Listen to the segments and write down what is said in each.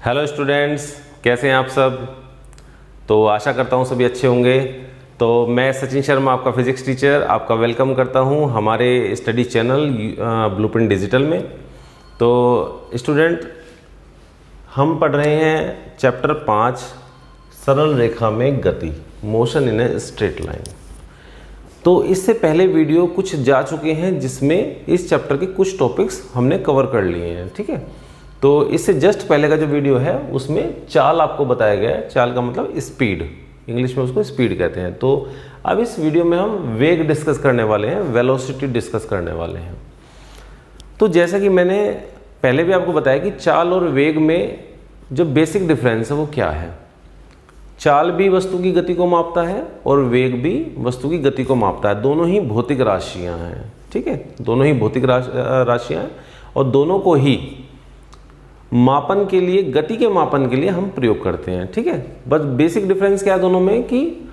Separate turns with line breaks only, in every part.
Hello students, कैसे हैं आप सब। तो आशा करता हूँ सभी अच्छे होंगे। तो मैं सचिन शर्मा, आपका फिजिक्स टीचर, आपका वेलकम करता हूँ हमारे स्टडी चैनल ब्लूप्रिंट डिजिटल में। तो स्टूडेंट, हम पढ़ रहे हैं चैप्टर 5 सरल रेखा में गति, motion in a straight line. तो इससे पहले वीडियो कुछ जा चुके हैं जिसमें इस चैप्टर के कुछ टॉपिक्स हमने कवर कर लिए हैं, ठीक है। तो इससे जस्ट पहले का जो वीडियो है उसमें चाल आपको बताया गया है। चाल का मतलब स्पीड, इंग्लिश में उसको स्पीड कहते हैं। तो अब इस वीडियो में हम वेग डिस्कस करने वाले हैं, वेलोसिटी डिस्कस करने वाले हैं। तो जैसा कि मैंने पहले भी आपको बताया कि चाल और वेग में जो बेसिक डिफरेंस है वो क्या है। चाल भी वस्तु की गति को मापता है और वेग भी वस्तु की गति को मापता है। दोनों ही भौतिक राशियां हैं, ठीक है। दोनों ही भौतिक राशियां हैं और दोनों को ही मापन के लिए, गति के मापन के लिए हम प्रयोग करते हैं, ठीक है। बस बेसिक डिफरेंस क्या है दोनों में कि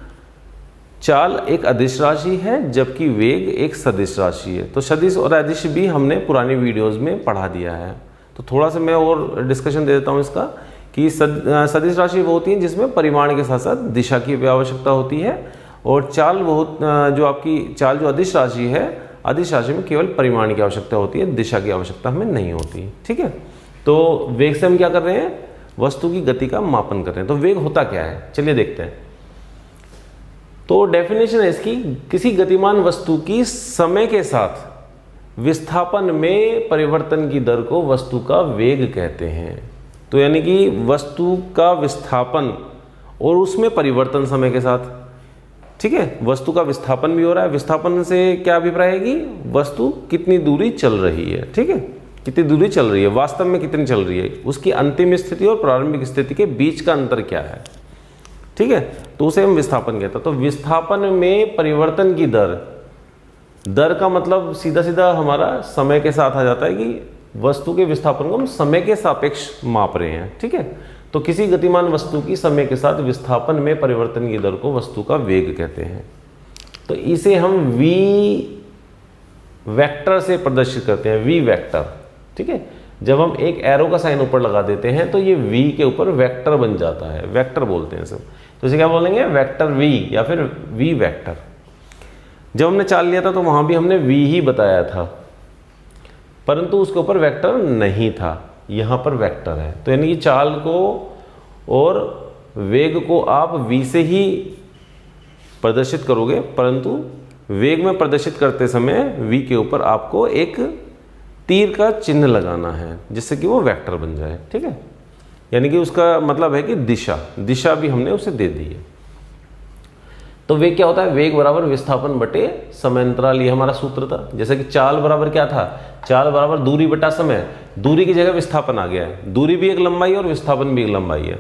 चाल एक अदिश राशि है जबकि वेग एक सदिश राशि है। तो सदिश और अदिश भी हमने पुरानी वीडियोस में पढ़ा दिया है। तो थोड़ा सा मैं और डिस्कशन दे देता हूँ इसका कि सदिश राशि वो होती है जिसमें परिमाण के साथ साथ दिशा की भी आवश्यकता होती है, और चाल वो जो आपकी चाल जो अदिश राशि है, अदिश राशि में केवल परिमाण की आवश्यकता होती है, दिशा की आवश्यकता हमें नहीं होती, ठीक है। तो वेग से हम क्या कर रहे हैं, वस्तु की गति का मापन कर रहे हैं। तो वेग होता क्या है, चलिए देखते हैं। तो डेफिनेशन है इसकी, किसी गतिमान वस्तु की समय के साथ विस्थापन में परिवर्तन की दर को वस्तु का वेग कहते हैं। तो यानी कि वस्तु का विस्थापन और उसमें परिवर्तन समय के साथ, ठीक है। वस्तु का विस्थापन भी हो रहा है। विस्थापन से क्या अभिप्राय है कि वस्तु कितनी दूरी चल रही है, ठीक है। कितनी दूरी चल रही है, वास्तव में कितनी चल रही है, उसकी अंतिम स्थिति और प्रारंभिक स्थिति के बीच का अंतर क्या है, ठीक है। तो उसे हम विस्थापन कहते हैं। तो विस्थापन में परिवर्तन की दर का मतलब सीधा सीधा हमारा समय के साथ आ जाता है कि वस्तु के विस्थापन को हम समय के सापेक्ष माप रहे हैं, ठीक है। तो किसी गतिमान वस्तु की समय के साथ विस्थापन में परिवर्तन की दर को वस्तु का वेग कहते हैं। तो इसे हम वी वेक्टर से प्रदर्शित करते हैं, वी वेक्टर, ठीक है। जब हम एक एरो का साइन ऊपर लगा देते हैं तो ये वी के ऊपर वेक्टर बन जाता है, वेक्टर बोलते हैं सब। तो इसे क्या बोलेंगे, वेक्टर वी या फिर वी वेक्टर। जब हमने चाल लिया था तो वहां भी हमने वी ही बताया था, परंतु उसके ऊपर वेक्टर नहीं था, यहां पर वेक्टर है। तो यानी कि चाल को और वेग को आप v से ही प्रदर्शित करोगे, परंतु वेग में प्रदर्शित करते समय v के ऊपर आपको एक तीर का चिन्ह लगाना है जिससे कि वो वेक्टर बन जाए, ठीक है। यानी कि उसका मतलब है कि दिशा भी हमने उसे दे दी है। तो वेग क्या होता है, वेग बराबर विस्थापन बटे समय अंतराल, ये हमारा सूत्र था। जैसे कि चाल बराबर क्या था, चाल बराबर दूरी बटा समय। दूरी की जगह विस्थापन आ गया है। दूरी भी एक लंबाई और विस्थापन भी एक लंबाई है।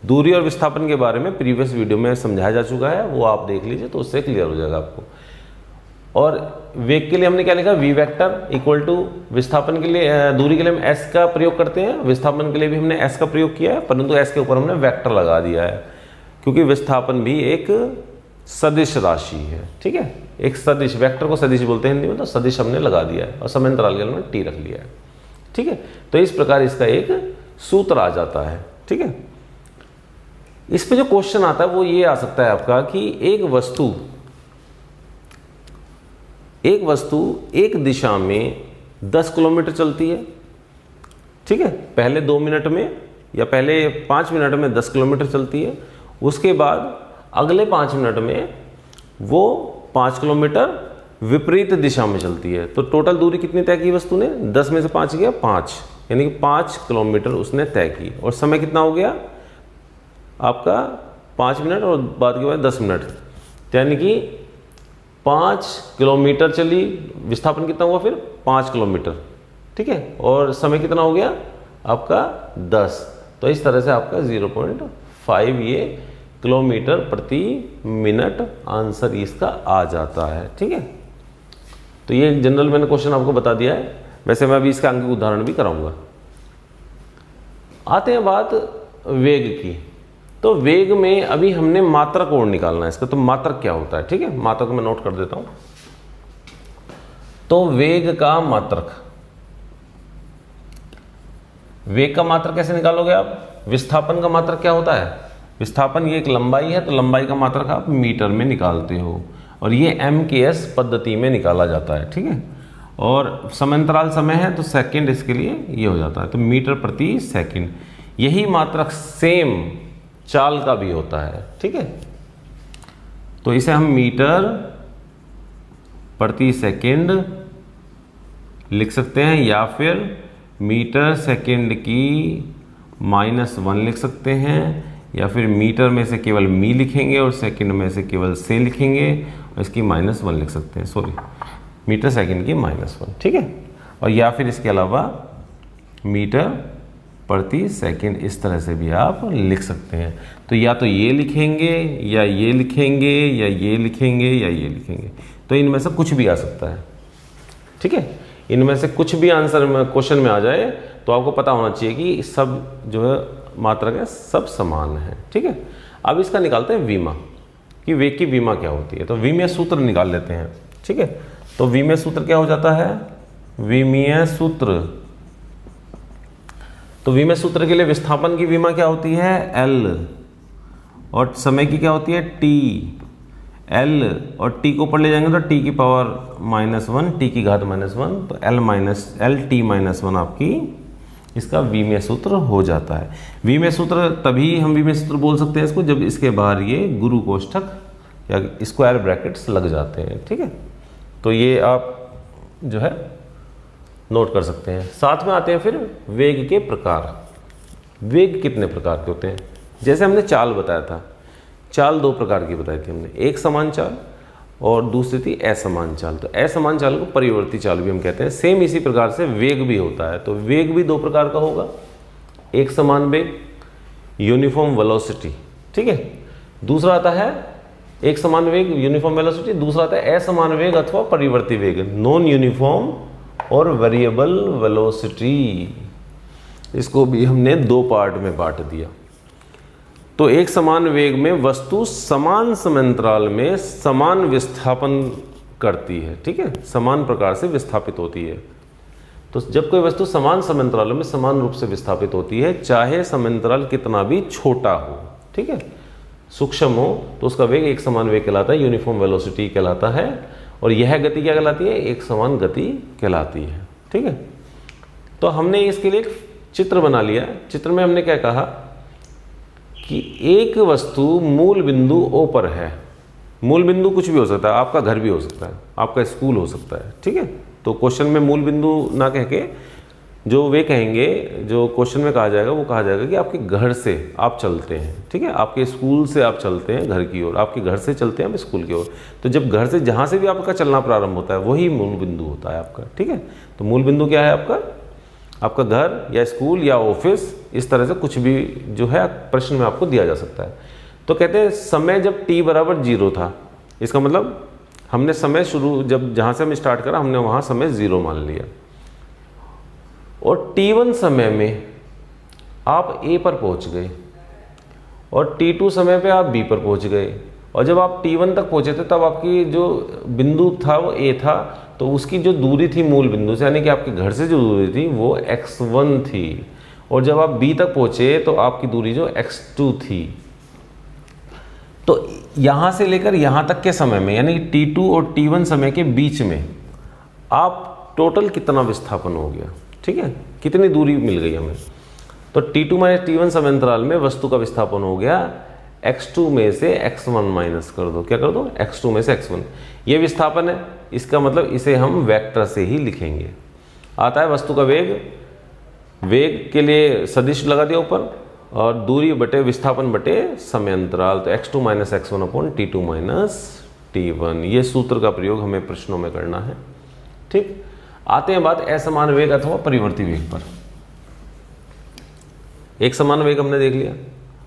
दूरी और विस्थापन के बारे में प्रीवियस वीडियो में समझाया जा चुका है, वो आप देख लीजिए तो उससे क्लियर हो जाएगा आपको। और वेग के लिए हमने क्या लिखा, वी वेक्टर इक्वल टू विस्थापन के लिए, दूरी के लिए हम एस का प्रयोग करते हैं, विस्थापन के लिए भी हमने एस का प्रयोग किया है, परंतु एस के ऊपर हमने वेक्टर लगा दिया है क्योंकि विस्थापन भी एक सदिश राशि है, ठीक है। एक सदिश, वेक्टर को सदिश बोलते हैं हिंदी में, तो सदिश हमने लगा दिया है और समय अंतराल के लिए हमने टी रख लिया है, ठीक है। तो इस प्रकार इसका एक सूत्र आ जाता है, ठीक है। इस पे जो क्वेश्चन आता है वो ये आ सकता है आपका कि एक वस्तु एक दिशा में 10 किलोमीटर चलती है, ठीक है। पहले 2 मिनट में या पहले 5 मिनट में 10 किलोमीटर चलती है, उसके बाद अगले 5 मिनट में वो 5 किलोमीटर विपरीत दिशा में चलती है। तो टोटल दूरी कितनी तय की वस्तु ने, 10 में से 5 गया 5, यानी कि 5 किलोमीटर उसने तय की। और समय कितना हो गया आपका, 5 मिनट और बाद के बाद 10 मिनट, यानी कि 5 किलोमीटर चली। विस्थापन कितना हुआ फिर, 5 किलोमीटर, ठीक है। और समय कितना हो गया आपका 10। तो इस तरह से आपका 0.5 ये किलोमीटर प्रति मिनट आंसर इसका आ जाता है, ठीक है। तो ये जनरल मैंने क्वेश्चन आपको बता दिया है। वैसे मैं अभी इसका अंक उदाहरण भी कराऊंगा। आते हैं बात वेग की। तो वेग में अभी हमने मात्रक और निकालना है इसका। तो मात्रक क्या होता है, ठीक है, मात्रक मैं नोट कर देता हूं। तो वेग का मात्रक, वेग का मात्रक कैसे निकालोगे आप, विस्थापन का मात्रक क्या होता है? विस्थापन ये एक लंबाई है, तो लंबाई का मात्रक आप मीटर में निकालते हो और ये MKS पद्धति में निकाला जाता है, ठीक है। और समांतराल समय है तो सेकंड इसके लिए ये हो जाता है, तो मीटर प्रति सेकंड। यही मात्रक सेम चाल का भी होता है, ठीक है। तो इसे हम मीटर प्रति सेकंड लिख सकते हैं या फिर मीटर सेकंड की -1 लिख सकते हैं, या फिर मीटर में से केवल मी लिखेंगे और सेकंड में से केवल से लिखेंगे और इसकी -1 लिख सकते हैं, सॉरी मीटर सेकंड की -1, ठीक है। और या फिर इसके अलावा मीटर प्रति सेकंड इस तरह से भी आप लिख सकते हैं। तो या तो ये लिखेंगे या ये लिखेंगे या ये लिखेंगे या ये लिखेंगे, तो इनमें से कुछ भी आ सकता है, ठीक है। इनमें से कुछ भी आंसर में क्वेश्चन में आ जाए तो आपको पता होना चाहिए कि सब जो है मात्रक है सब समान है, ठीक है। अब इसका निकालते हैं विमा, कि वेग की विमा क्या होती है। तो विमीय सूत्र निकाल लेते हैं, ठीक है। तो विमीय सूत्र क्या हो जाता है? विमीय सूत्र, तो विमीय सूत्र के लिए विस्थापन की विमा क्या होती है? L, और समय की क्या होती है? T। L और T को ऊपर ले जाएंगे तो T की पावर -1, T की घात -1, तो LT-1 आपकी इसका विमीय सूत्र हो जाता है। विमीय सूत्र तभी हम विमीय सूत्र बोल सकते हैं इसको जब इसके बाहर ये गुरु कोष्ठक या स्क्वायर ब्रैकेट्स लग जाते हैं, ठीक है। तो ये आप जो है नोट कर सकते हैं। साथ में आते हैं फिर वेग के प्रकार। वेग कितने प्रकार के होते हैं? जैसे हमने चाल बताया था, चाल 2 प्रकार की बताई थी हमने, एक समान चाल और दूसरी थी असमान चाल। तो असमान चाल को परिवर्ती चाल भी हम कहते हैं। सेम इसी प्रकार से वेग भी होता है। तो वेग भी 2 प्रकार का होगा, एक समान वेग यूनिफॉर्म वेलोसिटी, ठीक है। दूसरा आता है एक समान वेग यूनिफॉर्म वेलोसिटी, दूसरा आता है असमान वेग अथवा परिवर्ती वेग, नॉन यूनिफॉर्म और वेरिएबल वेलोसिटी। इसको भी हमने 2 पार्ट में बांट दिया। तो एक समान वेग में वस्तु समान समांतराल में समान विस्थापन करती है, ठीक है, समान प्रकार से विस्थापित होती है। तो जब कोई वस्तु समान समांतरालों में समान रूप से विस्थापित होती है, चाहे समांतराल कितना भी छोटा हो, ठीक है, सूक्ष्म हो, तो उसका वेग एक समान वेग कहलाता है, यूनिफॉर्म वेलोसिटी कहलाता है। और यह गति क्या कहलाती है? एक समान गति कहलाती है, ठीक है। तो हमने इसके लिए एक चित्र बना लिया। चित्र में हमने क्या कहा कि एक वस्तु मूल बिंदु O पर है। मूल बिंदु कुछ भी हो सकता है, आपका घर भी हो सकता है, आपका स्कूल हो सकता है, ठीक है। तो क्वेश्चन में मूल बिंदु ना कह के जो वे कहेंगे, जो क्वेश्चन में कहा जाएगा वो कहा जाएगा कि आपके घर से आप चलते हैं, ठीक है, आपके स्कूल से आप चलते हैं घर की ओर, आपके घर से चलते हैं आप स्कूल की ओर। तो जब घर से जहाँ से भी आपका चलना प्रारंभ होता है वही मूल बिंदु होता है आपका, ठीक है। तो मूल बिंदु क्या है आपका? आपका घर या स्कूल या ऑफिस, इस तरह से कुछ भी जो है प्रश्न में आपको दिया जा सकता है। तो कहते हैं समय जब t बराबर 0 था, इसका मतलब हमने समय शुरू जब जहाँ से हम स्टार्ट करा हमने वहाँ समय 0 मान लिया, और t1 समय में आप A पर पहुँच गए और t2 समय पे आप B पर पहुँच गए, और जब आप t1 तक पहुँचे थे तब आपकी जो बिंदु था वो A था, तो उसकी जो दूरी थी मूल बिंदु से, यानी कि आपके घर से जो दूरी थी वो x1 थी, और जब आप B तक पहुँचे तो आपकी दूरी जो x2 थी। तो यहाँ से लेकर यहाँ तक के समय में, यानी t2 और t1 समय के बीच में आप टोटल कितना विस्थापन हो गया, ठीक है, कितनी दूरी मिल गई हमें। तो t2 माइनस t1 समय अंतराल में वस्तु का विस्थापन हो गया x2 में से x1 माइनस कर दो, क्या कर दो? x2 में से x1। ये विस्थापन है, इसका मतलब इसे हम वेक्टर से ही लिखेंगे। आता है वस्तु का वेग, वेग के लिए सदिश लगा दिया ऊपर, और दूरी बटे विस्थापन बटे समय अंतराल, तो x2 minus x1 upon t2 minus t1। ये सूत्र का प्रयोग हमें प्रश्नों में करना है, ठीक। आते हैं बात असमान वेग अथवा परिवर्ती वेग पर। एक समान वेग हमने देख लिया,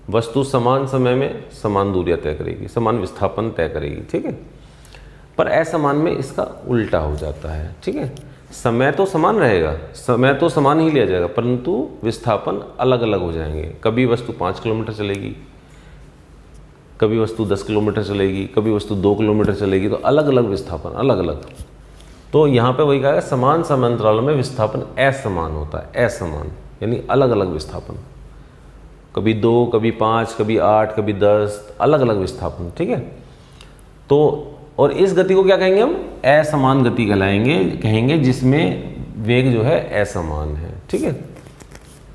वस्तु समान समय में समान दूरियां तय करेगी, समान विस्थापन तय करेगी, ठीक है। पर असमान में इसका उल्टा हो जाता है, ठीक है। समय तो समान रहेगा, समय तो समान ही लिया जाएगा, परंतु विस्थापन अलग अलग हो जाएंगे। कभी वस्तु 5 किलोमीटर चलेगी, कभी वस्तु 10 किलोमीटर चलेगी, कभी वस्तु 2 किलोमीटर चलेगी, तो अलग अलग विस्थापन, अलग अलग। तो यहाँ पे वही कहा, समान समांतरालों में विस्थापन असमान होता है, असमान यानी अलग अलग विस्थापन। कभी 2, कभी 5, कभी 8, कभी 10, अलग अलग विस्थापन, ठीक है। तो और इस गति को क्या कहेंगे हम? असमान गति कहेंगे जिसमें वेग जो है असमान है, ठीक है।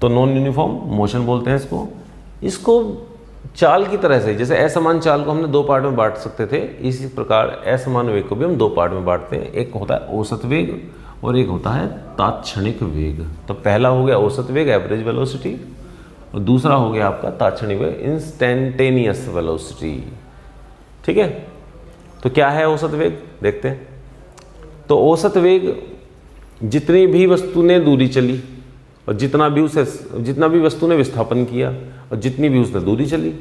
तो नॉन यूनिफॉर्म मोशन बोलते हैं इसको चाल की तरह से, जैसे असमान चाल को हमने 2 पार्ट में बांट सकते थे, इसी प्रकार असमान वेग को भी हम 2 पार्ट में बांटते हैं। एक होता है औसत वेग और एक होता है तात्क्षणिक वेग। तो पहला हो गया औसत वेग, एवरेज वेलोसिटी, और दूसरा हो गया आपका तात्क्षणिक वेग, इंस्टेंटेनियस वेलोसिटी, ठीक है। तो क्या है औसत वेग, देखते हैं। तो औसत वेग जितनी भी वस्तु ने दूरी चली और जितना भी वस्तु ने विस्थापन किया और जितनी भी उसने दूरी चली,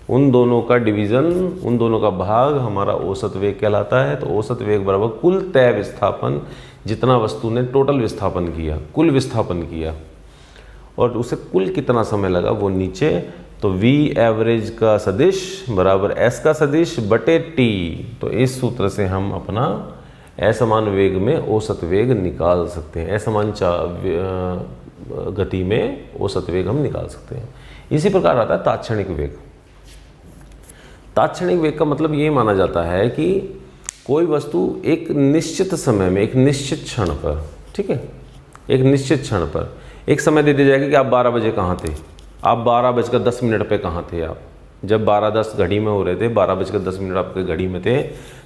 उन दोनों का डिवीज़न, उन दोनों का भाग हमारा औसत वेग कहलाता है। तो औसत वेग बराबर कुल तय विस्थापन, जितना वस्तु ने टोटल विस्थापन किया, कुल विस्थापन किया, और उसे कुल कितना समय लगा वो नीचे। तो v एवरेज का सदिश बराबर s का सदिश बटे t। तो इस सूत्र से हम अपना असमान वेग में औसत वेग निकाल सकते हैं, असमान गति में औसत वेग हम निकाल सकते हैं। इसी प्रकार आता है तात्क्षणिक वेग। तात्क्षणिक वेग का मतलब ये माना जाता है कि कोई वस्तु एक निश्चित समय में, एक निश्चित क्षण पर, ठीक है, एक निश्चित क्षण पर एक समय दे दिया जाएगा कि आप 12 बजे कहाँ थे, आप 12:10 पे कहाँ थे। आप जब 12:10 घड़ी में हो रहे थे, 12:10 आपके घड़ी में थे,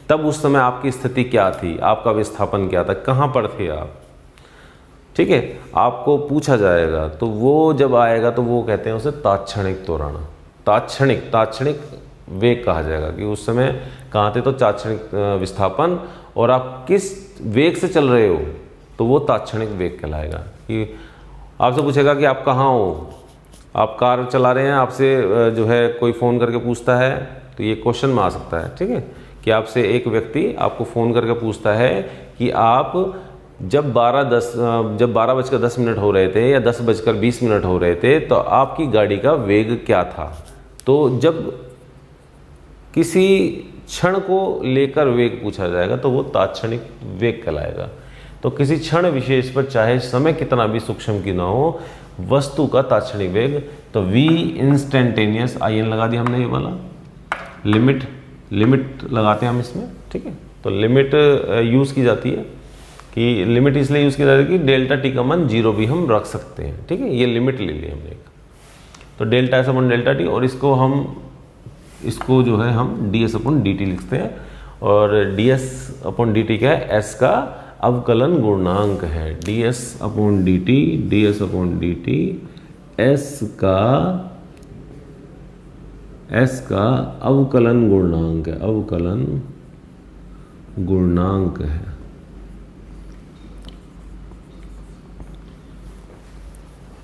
तब उस समय आपकी स्थिति क्या थी, आपका विस्थापन क्या था, कहाँ पर थे आप, ठीक है। आपको पूछा जाएगा, तो वो जब आएगा तो वो कहते हैं उसे तात्क्षणिक त्वरण, तात्क्षणिक वेग कहा जाएगा कि उस समय कहाँ थे। तो तात्क्षणिक विस्थापन, और आप किस वेग से चल रहे हो, तो वो तात्क्षणिक वेग कहलाएगा। कि आपसे पूछेगा कि आप कहाँ हो, आप कार चला रहे हैं, आपसे जो है कोई फ़ोन करके पूछता है, तो ये क्वेश्चन में आ सकता है, ठीक है, कि आपसे एक व्यक्ति आपको फ़ोन करके पूछता है कि आप जब 12:10 हो रहे थे या 10:20 हो रहे थे, तो आपकी गाड़ी का वेग क्या था। तो जब किसी क्षण को लेकर वेग पूछा जाएगा तो वो तात्क्षणिक वेग कहलाएगा। तो किसी क्षण विशेष पर चाहे समय कितना भी सूक्ष्म की ना हो, वस्तु का तात्क्षणिक वेग, तो v इंस्टेंटेनियस, in लगा दिया हमने, ये वाला लिमिट लगाते हैं हम इसमें, ठीक है। तो लिमिट यूज़ की जाती है, कि लिमिट इसलिए यूज़ की जाती है कि डेल्टा टी का मान 0 भी हम रख सकते हैं, ठीक है। ये लिमिट ले ली हमने एक, तो delta S upon delta T, और इसको जो है हम ds अपॉन dt लिखते हैं, और ds अपॉन dt क्या है, s का अवकलन गुणांक है, ds अपॉन dt s का अवकलन गुणांक है, अवकलन गुणांक है।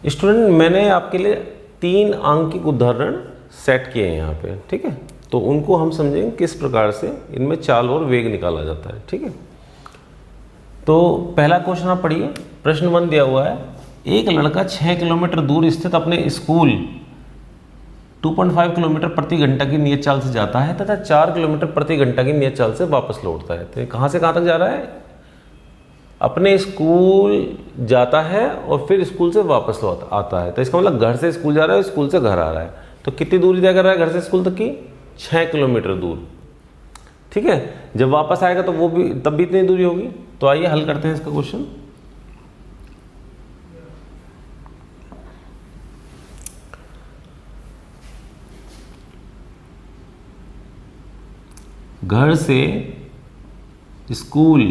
स्टूडेंट, मैंने आपके लिए 3 अंकिक उदाहरण सेट किए हैं यहाँ पे, ठीक है। तो उनको हम समझेंगे किस प्रकार से इनमें चाल और वेग निकाला जाता है, ठीक है। तो पहला क्वेश्चन आप पढ़िए, प्रश्न 1 दिया हुआ है, एक लड़का 6 किलोमीटर दूर स्थित अपने स्कूल 2.5 किलोमीटर प्रति घंटा की नियत चाल से जाता है तथा 4 किलोमीटर प्रति घंटा की नियत चाल से वापस लौटता है। तो कहाँ से कहाँ तक जा रहा है? अपने स्कूल जाता है और फिर स्कूल से वापस आता है। तो इसका मतलब घर से स्कूल जा रहा है, स्कूल से घर आ रहा है। तो कितनी दूरी तय कर रहा है घर से स्कूल तक की? 6 किलोमीटर दूर, ठीक है। जब वापस आएगा तो वो भी तब भी इतनी दूरी होगी। तो आइए हल करते हैं इसका क्वेश्चन। घर से स्कूल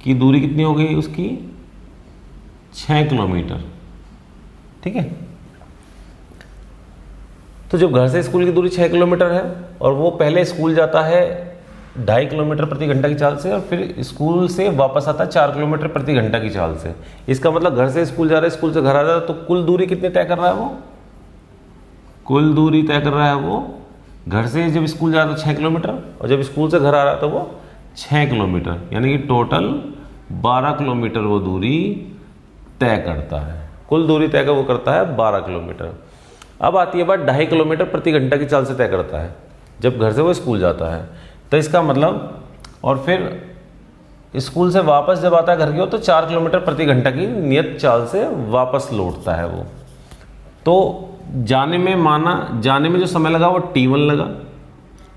की दूरी कितनी हो गई उसकी? 6 किलोमीटर, ठीक है। तो जब घर से स्कूल की दूरी 6 किलोमीटर है और वो पहले स्कूल जाता है 2.5 किलोमीटर प्रति घंटा की चाल से और फिर स्कूल से वापस आता है 4 किलोमीटर प्रति घंटा की चाल से। इसका मतलब घर से स्कूल जा रहा है, स्कूल से घर आ रहा है, तो कुल दूरी कितनी तय कर रहा है वो? कुल दूरी तय कर रहा है वो, घर से जब स्कूल जा रहा है 6 किलोमीटर और जब स्कूल से घर आ रहा है तो वो 6 किलोमीटर, यानी कि टोटल 12 किलोमीटर वो दूरी तय करता है। कुल दूरी तय वो करता है 12 किलोमीटर। अब आती है बात 2.5 किलोमीटर प्रति घंटा की चाल से तय करता है जब घर से वो स्कूल जाता है। तो इसका मतलब, और फिर स्कूल से वापस जब आता है घर की ओर तो 4 किलोमीटर प्रति घंटा की नियत चाल से वापस लौटता है वो। तो जाने में जाने में जो समय लगा वो T1 लगा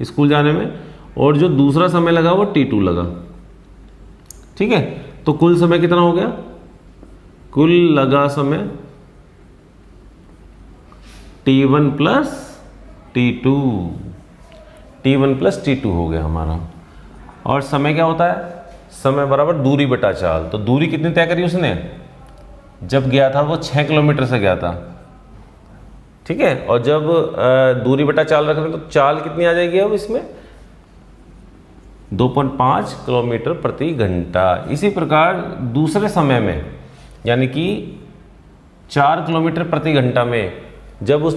स्कूल जाने में, और जो दूसरा समय लगा वो T2 लगा। ठीक है, तो कुल समय कितना हो गया? कुल लगा समय T1 plus T2, T1 plus T2 हो गया हमारा। और समय क्या होता है? समय बराबर दूरी बटा चाल। तो दूरी कितनी तय करी उसने? जब गया था वो 6 किलोमीटर से गया था। ठीक है, और जब दूरी बटा चाल रख रहे हैं तो चाल कितनी आ जाएगी अब इसमें? 2.5 किलोमीटर प्रति घंटा। इसी प्रकार दूसरे समय में यानी कि 4 किलोमीटर प्रति घंटा में जब वो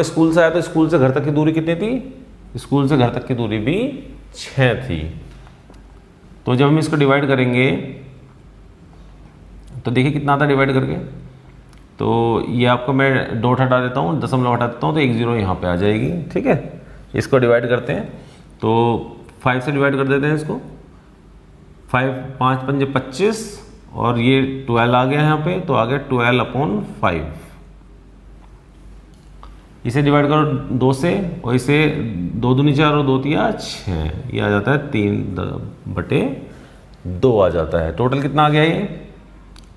स्कूल से आया तो स्कूल से घर तक की दूरी कितनी थी? स्कूल से घर तक की दूरी भी 6 थी। तो जब हम इसको डिवाइड करेंगे तो देखिए कितना आता है डिवाइड करके। तो ये आपको मैं डॉट हटा देता हूँ, दशमलव हटा देता हूँ, तो 1 0 यहाँ पे आ जाएगी। ठीक है, इसको डिवाइड करते हैं तो 5 से डिवाइड कर देते हैं इसको। 5 5 25 और ये 12 आ गया यहाँ पे, तो आ गया 12/5। इसे डिवाइड करो 2 से, और इसे 2 दूनी 4 और 2 तिया 6, ये आ जाता है 3/2 आ जाता है। टोटल कितना आ गया ये?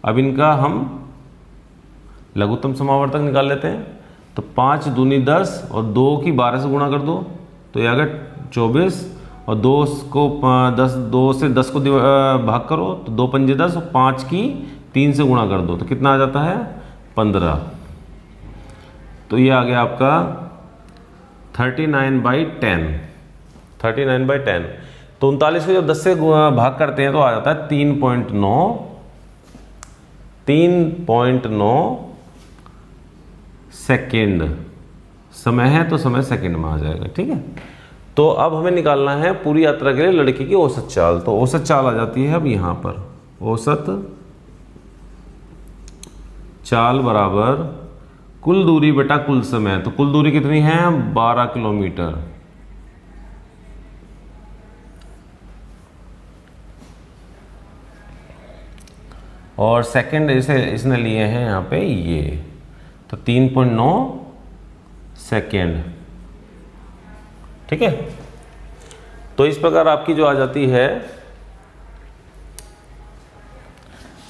अब इनका हम लघुत्तम समावर्तक निकाल लेते हैं। तो 5 दूनी 10 और 2 की 12 से गुणा कर दो, तो ये आ गया 24, और 2 से 10 को भाग करो तो 2 पंजे 10, और 5 की 3 से गुणा कर दो तो कितना आ जाता है? 15। तो ये आ गया आपका 39/10। 39/10। तो 39 को जब 10 से भाग करते हैं तो आ जाता है 3.9 सेकेंड समय है, तो समय सेकेंड में आ जाएगा। ठीक है, तो अब हमें निकालना है पूरी यात्रा के लिए लड़के की औसत चाल। तो औसत चाल आ जाती है अब यहाँ पर, औसत चाल बराबर कुल दूरी बटा कुल समय। तो कुल दूरी कितनी है? 12 किलोमीटर। और सेकंड इसने लिए हैं यहाँ पे ये, तो 3.9 सेकेंड। ठीक है, तो इस प्रकार आपकी जो आ जाती है,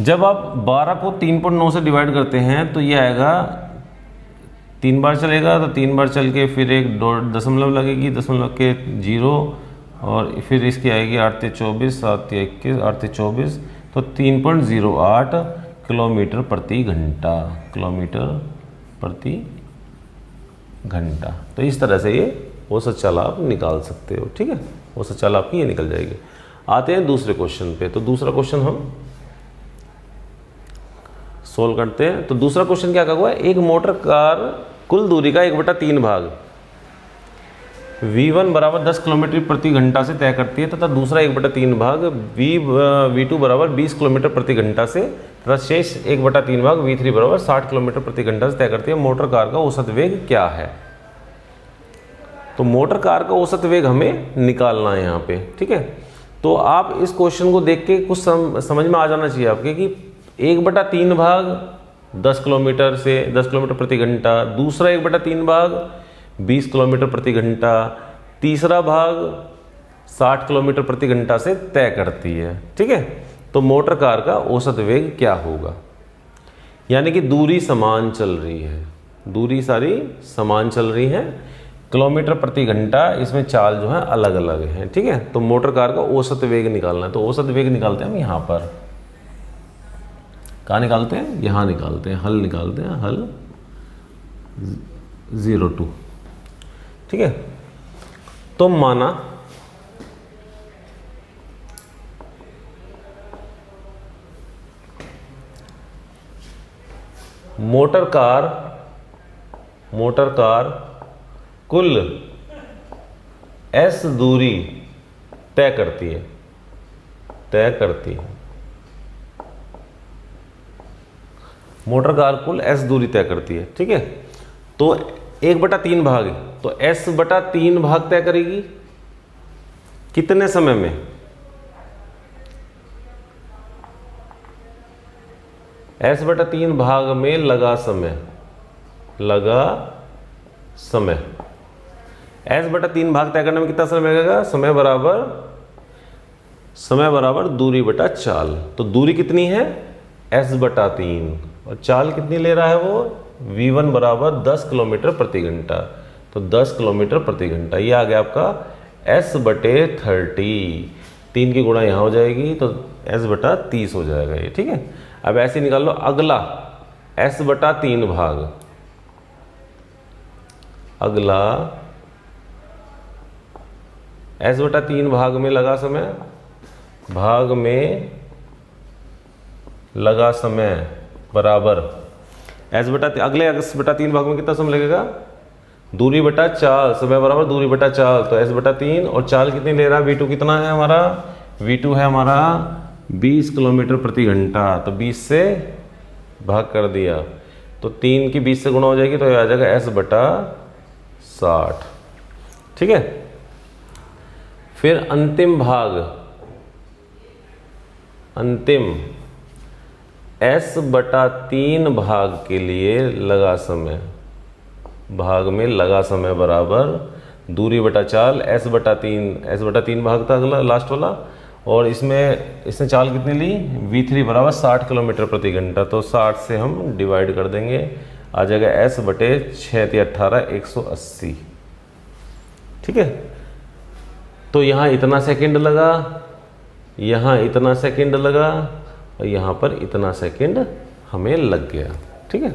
जब आप 12 को 3.9 से डिवाइड करते हैं तो ये आएगा, 3 बार चलेगा तो 3 बार चल के फिर एक दशमलव लगेगी, दशमलव के 0, और फिर इसकी आएगी 8 × 24, 7 × 21, 8 × 24, तो 3.08 किलोमीटर प्रति घंटा। किलोमीटर प्रति घंटा। तो इस तरह से ये औसत चाल आप निकाल सकते हो। ठीक है, औसत चाल आपकी ये निकल जाएगी। आते हैं दूसरे क्वेश्चन पे। तो दूसरा क्वेश्चन हम सोल्व करते हैं। तो दूसरा क्वेश्चन क्या कहा हुआ है? एक मोटर कार कुल दूरी का 1/3 भाग V1 बराबर 10 किलोमीटर प्रति घंटा से तय करती है, तथा दूसरा 1/3 भाग V2 बराबर 20 किलोमीटर प्रति घंटा से, तथा शेष 1/3 भाग V3 बराबर 60 किलोमीटर प्रति घंटा से तय करती है। मोटर कार का औसत वेग क्या है? तो मोटर कार का औसत वेग हमें निकालना है यहाँ पे। ठीक है, तो आप इस क्वेश्चन को देख के कुछ समझ में आ जाना चाहिए आपके कि 1/3 भाग 10 किलोमीटर से 10 किलोमीटर प्रति घंटा, दूसरा 1/3 भाग 20 किलोमीटर प्रति घंटा, तीसरा भाग 60 किलोमीटर प्रति घंटा से तय करती है। ठीक है, तो मोटर कार का औसत वेग क्या होगा? यानी कि दूरी समान चल रही है, दूरी सारी समान चल रही है, किलोमीटर प्रति घंटा इसमें चाल जो है अलग अलग है। ठीक है, तो मोटर कार का औसत वेग निकालना है। तो औसत वेग निकालते हैं हम यहाँ पर। कहाँ निकालते हैं? यहाँ निकालते हैं, हल निकालते हैं, हल 0 2। ठीक है, तो माना मोटर कार कुल S दूरी तय करती है मोटर कार कुल S दूरी तय करती है। ठीक है, तो 1/3 भाग है, तो S/3 भाग तय करेगी कितने समय में? S/3 भाग में लगा समय, लगा समय। s बटा 3 भाग तय करने में कितना समय लगेगा? समय बराबर दूरी बटा चाल। तो दूरी कितनी है? s बटा 3 और चाल कितनी ले रहा है वो? v1 बराबर 10 किलोमीटर प्रति घंटा। तो 10 किलोमीटर प्रति घंटा, ये आ गया आपका s बटे 30। 3 की गुणा यहाँ हो जाएगी तो s बटा 30 हो जाएगा ये, ठीक है। अब ऐसे निकाल लो अगला s बटा 3 भाग, अगला s बटा 3 भाग में लगा समय, भाग में लगा समय बराबर अगले s बटा 3 भाग में कितना समय लगेगा? दूरी बटा चाल, समय बराबर दूरी बटा चाल। तो s बटा 3 और चाल कितनी ले रहा है? v2 कितना है हमारा? v2 है हमारा 20 किलोमीटर प्रति घंटा। तो 20 से भाग कर दिया तो 3 की 20 से गुणा हो जाएगी तो ये आ जाएगा s बटा 60, ठीक है। फिर अंतिम भाग, अंतिम s बटा 3 भाग के लिए लगा समय, भाग में लगा समय बराबर दूरी बटा चाल s बटा 3 भाग था अगला लास्ट वाला। और इसने चाल कितनी ली? v3 बराबर 60 किलोमीटर प्रति घंटा। तो 60 से हम डिवाइड कर देंगे, आ जाएगा s बटे 6 × 18 180, ठीक है। तो यहाँ इतना सेकंड लगा, यहाँ इतना सेकंड लगा और यहाँ पर इतना सेकंड हमें लग गया, ठीक है।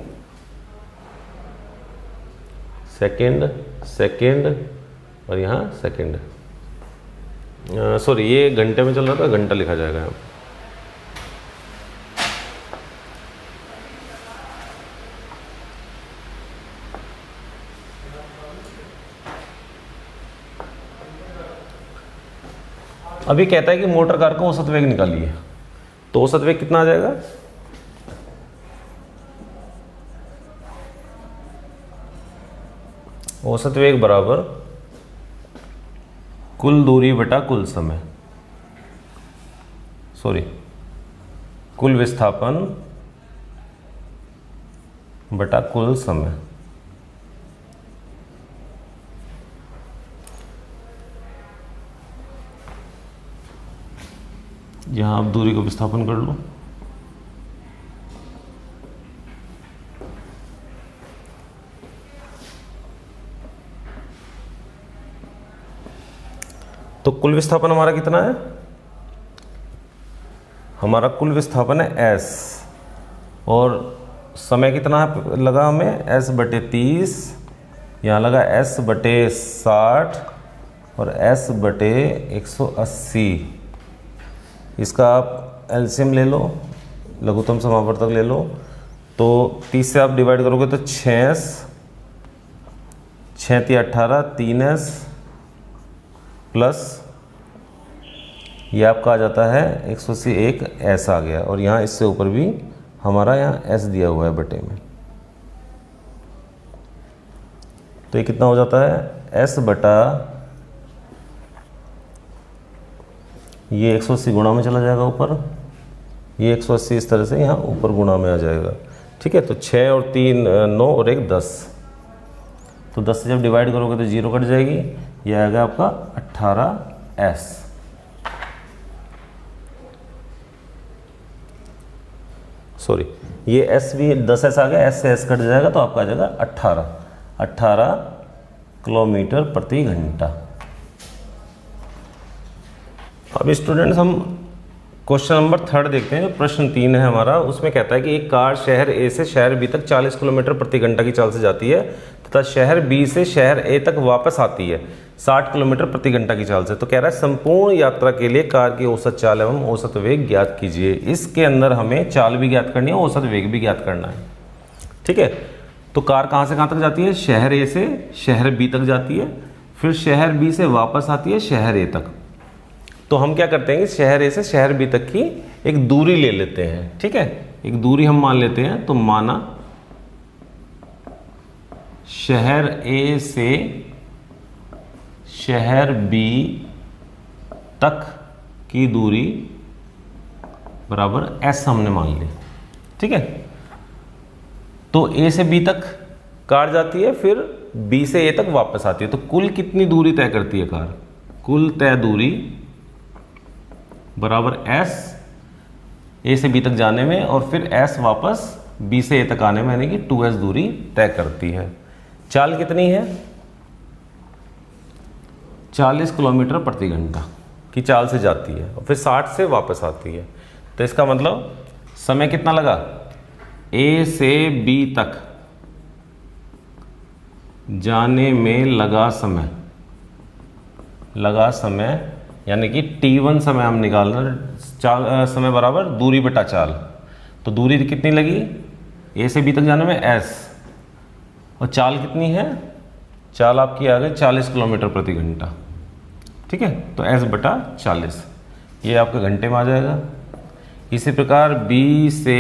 सेकंड सेकंड और यहाँ सेकंड, सॉरी ये घंटे में चल रहा था, घंटा लिखा जाएगा यहाँ। अभी कहता है कि मोटर कार का औसत वेग निकालिए, तो औसत वेग कितना आ जाएगा? औसत वेग बराबर कुल दूरी बटा कुल समय, कुल विस्थापन बटा कुल समय। यहां आप दूरी को विस्थापन कर लो, तो कुल विस्थापन हमारा कितना है? हमारा कुल विस्थापन है s और समय कितना लगा हमें? s बटे 30, यहाँ लगा s बटे 60 और s बटे 180। इसका आप एलसीएम ले लो, लघुत्तम समावर्तक ले लो। तो 30 से आप डिवाइड करोगे तो 6s, 6 × 18 3s प्लस ये आपका आ जाता है 180, एक s आ गया और यहाँ इससे ऊपर भी हमारा यहाँ s दिया हुआ है बटे में। तो ये कितना हो जाता है? s बटा ये 180 गुणा में चला जाएगा ऊपर, ये 180 इस तरह से यहाँ ऊपर गुणा में आ जाएगा, ठीक है। तो 6 और 3 9 और 1 10, तो 10 से जब डिवाइड करोगे तो 0 कट जाएगी, ये आएगा आपका 18s। सॉरी ये s भी 10s आ गया, s से s कट जाएगा तो आपका आ जाएगा 18 किलोमीटर प्रति घंटा। अब स्टूडेंट्स हम क्वेश्चन नंबर 3 देखते हैं। प्रश्न 3 है हमारा, उसमें कहता है कि एक कार शहर ए से शहर बी तक 40 किलोमीटर प्रति घंटा की चाल से जाती है तथा शहर बी से शहर ए तक वापस आती है 60 किलोमीटर प्रति घंटा की चाल से। तो कह रहा है संपूर्ण यात्रा के लिए कार की औसत चाल एवं औसत वेग ज्ञात कीजिए। इसके अंदर हमें चाल भी ज्ञात करनी है, औसत वेग भी ज्ञात करना है, ठीक है। तो कार कहाँ से कहाँ तक जाती है? शहर ए से शहर बी तक जाती है, फिर शहर बी से वापस आती है शहर ए तक। तो हम क्या करते हैं कि शहर ए से शहर बी तक की एक दूरी ले लेते हैं, ठीक है। एक दूरी हम मान लेते हैं, तो माना शहर ए से शहर बी तक की दूरी बराबर s हमने मान ली, ठीक है। तो ए से बी तक कार जाती है, फिर बी से ए तक वापस आती है। तो कुल कितनी दूरी तय करती है कार? कुल तय दूरी बराबर एस ए से बी तक जाने में और फिर एस वापस बी से ए तक आने में, यानी कि 2s दूरी तय करती है। चाल कितनी है? 40 किलोमीटर प्रति घंटा की चाल से जाती है और फिर 60 से वापस आती है। तो इसका मतलब समय कितना लगा? ए से बी तक जाने में लगा समय यानी कि t1 समय हम निकालना, चाल समय बराबर दूरी बटा चाल। तो दूरी कितनी लगी ए से बी तक जाने में s, और चाल कितनी है? चाल आपकी आ गई 40 किलोमीटर प्रति घंटा। ठीक है, तो s बटा 40 ये आपके घंटे में आ जाएगा। इसी प्रकार b से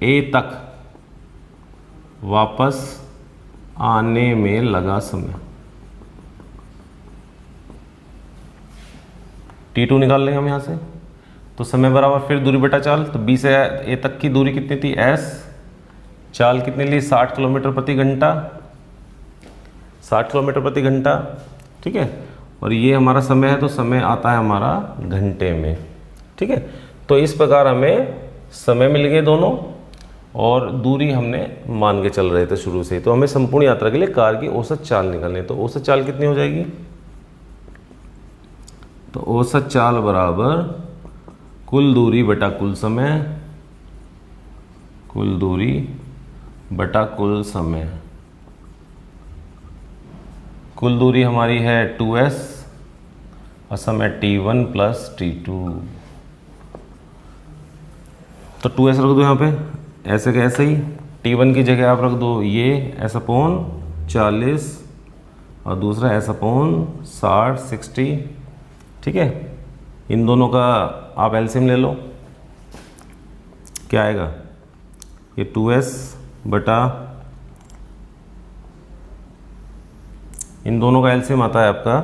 a तक वापस आने में लगा समय, t2 निकाल लेंगे हम यहाँ से। तो समय बराबर फिर दूरी बटा चाल। तो b से a तक की दूरी कितनी थी? s। चाल कितनी ली? 60 किलोमीटर प्रति घंटा, 60 किलोमीटर प्रति घंटा। ठीक है, और ये हमारा समय है, तो समय आता है हमारा घंटे में। ठीक है, तो इस प्रकार हमें समय मिल गए दोनों और दूरी हमने मान के चल रहे थे शुरू से। तो हमें संपूर्ण यात्रा के लिए कार की औसत चाल निकालनी है। तो औसत चाल कितनी हो जाएगी? तो औसत चाल बराबर कुल दूरी बटा कुल समय, कुल दूरी बटा कुल समय। कुल दूरी हमारी है 2s और समय t1 प्लस t2। तो 2s रख दो यहाँ पे, ऐसे के ऐसे ही। t1 की जगह आप रख दो ये s/40 और दूसरा s/60 60। ठीक है, इन दोनों का आप एलसीएम ले लो। क्या आएगा? ये 2s बटा, इन दोनों का एलसीएम आता है आपका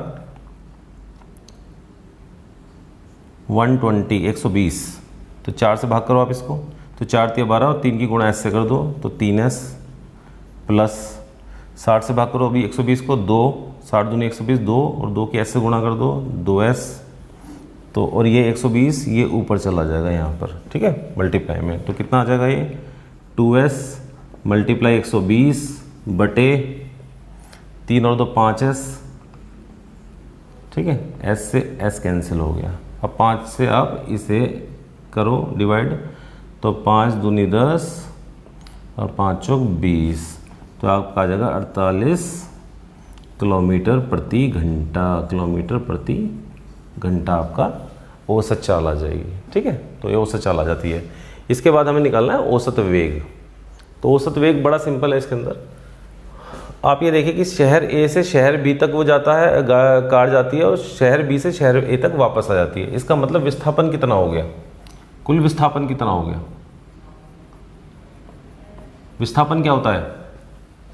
120 तो 4 से भाग करो आप इसको। तो 4 × 12 और 3 की गुणा s से कर दो तो 3s प्लस 60 से भाग करो अभी 120 को, 2 60 दूनी 120 2 और 2 की s से गुणा कर दो 2s। तो और ये 120 ये ऊपर चला जाएगा यहाँ पर। ठीक है, मल्टीप्लाई में। तो कितना आ जाएगा ये? 2s मल्टीप्लाई 120 बटे 3 और 2 5s। ठीक है, s से s कैंसिल हो गया। अब 5 से आप इसे करो डिवाइड, तो 5 दूनी 10 और 5 चौक 20, तो आपका आ जाएगा 48 किलोमीटर प्रति घंटा। किलोमीटर प्रति घंटा आपका औसत चाल आ जाएगी। ठीक है, तो ये औसत चाल आ जाती है। इसके बाद हमें निकालना है औसत वेग। तो औसत वेग बड़ा सिंपल है। इसके अंदर आप ये देखिए कि शहर ए से शहर बी तक वो जाता है, कार जाती है और शहर बी से शहर ए तक वापस आ जाती है। इसका मतलब विस्थापन कितना हो गया? कुल विस्थापन कितना हो गया? विस्थापन क्या होता है?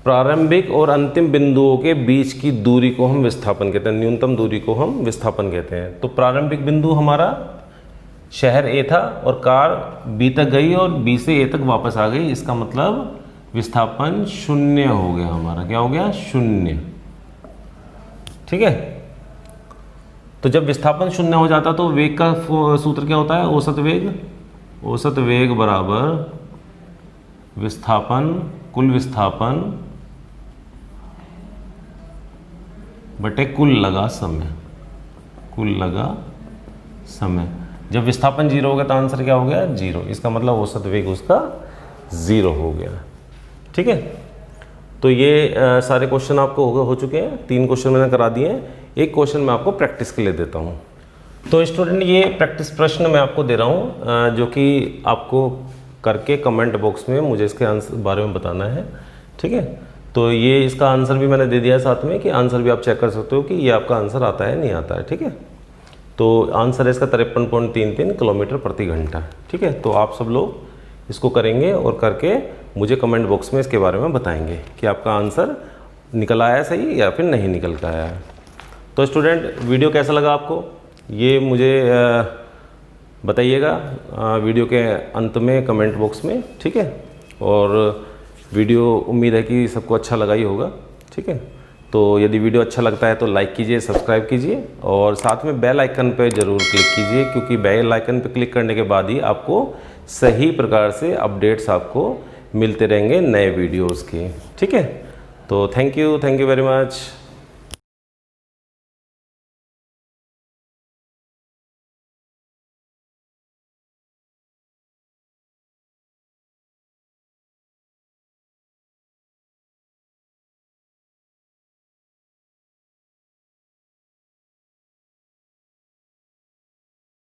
प्रारंभिक और अंतिम बिंदुओं के बीच की दूरी को हम विस्थापन कहते हैं, न्यूनतम दूरी को हम विस्थापन कहते हैं। तो प्रारंभिक बिंदु हमारा शहर ए था और कार बी तक गई और बी से ए तक वापस आ गई। इसका मतलब विस्थापन 0 हो गया हमारा। क्या हो गया? 0। ठीक है, तो जब विस्थापन 0 हो जाता तो वेग का सूत्र क्या होता है? औसत वेग। औसत वेग बराबर विस्थापन, कुल विस्थापन बटे कुल लगा समय। कुल लगा समय। जब विस्थापन 0 हो गया तो आंसर क्या हो गया? 0। इसका मतलब औसत वेग उसका 0 हो गया। ठीक है, तो ये सारे क्वेश्चन आपको हो चुके हैं। 3 क्वेश्चन मैंने करा दिए हैं। एक क्वेश्चन मैं आपको प्रैक्टिस के लिए देता हूँ। तो स्टूडेंट ये प्रैक्टिस प्रश्न मैं आपको दे रहा हूँ जो कि आपको करके कमेंट बॉक्स में मुझे इसके आंसर बारे में बताना है। ठीक है, तो ये इसका आंसर भी मैंने दे दिया है साथ में, कि आंसर भी आप चेक कर सकते हो कि ये आपका आंसर आता है नहीं आता है। ठीक है, तो आंसर है इसका 53.33 किलोमीटर प्रति घंटा। ठीक है, तो आप सब लोग इसको करेंगे और करके मुझे कमेंट बॉक्स में इसके बारे में बताएंगे कि आपका आंसर निकल आया सही या फिर नहीं निकल कर आया है। तो स्टूडेंट वीडियो कैसा लगा आपको ये मुझे बताइएगा वीडियो के अंत में कमेंट बॉक्स में। ठीक है, और वीडियो उम्मीद है कि सबको अच्छा लगा ही होगा। ठीक है, तो यदि वीडियो अच्छा लगता है तो लाइक कीजिए, सब्सक्राइब कीजिए और साथ में बेल आइकन पे ज़रूर क्लिक कीजिए, क्योंकि बेल आइकन पे क्लिक करने के बाद ही आपको सही प्रकार से अपडेट्स आपको मिलते रहेंगे नए वीडियोस के। ठीक है, तो थैंक यू वेरी मच।